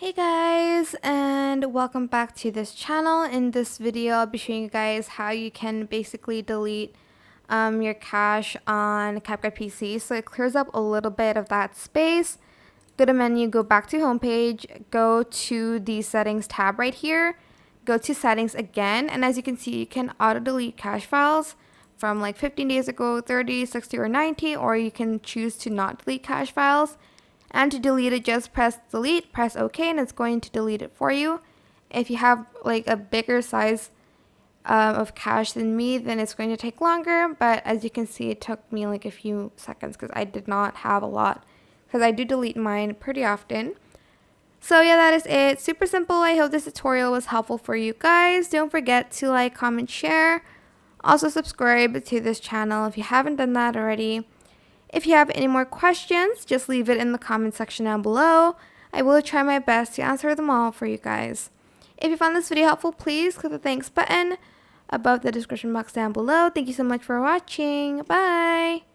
Hey guys, and welcome back to this channel. In this video, I'll be showing you guys how you can basically delete your cache on CapCut PC. So it clears up a little bit of that space. Go to menu, go back to homepage, go to the settings tab right here, go to settings again, and as you can see, you can auto delete cache files from like 15 days ago, 30, 60, or 90, or you can choose to not delete cache files. And to delete it, just press delete, press OK, and it's going to delete it for you. If you have like a bigger size of cache than me, then it's going to take longer. But as you can see, it took me like a few seconds because I did not have a lot, because I do delete mine pretty often. So yeah, that is it. Super simple. I hope this tutorial was helpful for you guys. Don't forget to like, comment, share. Also subscribe to this channel if you haven't done that already. If you have any more questions, just leave it in the comment section down below. I will try my best to answer them all for you guys. If you found this video helpful, please click the thanks button above the description box down below. Thank you so much for watching. Bye!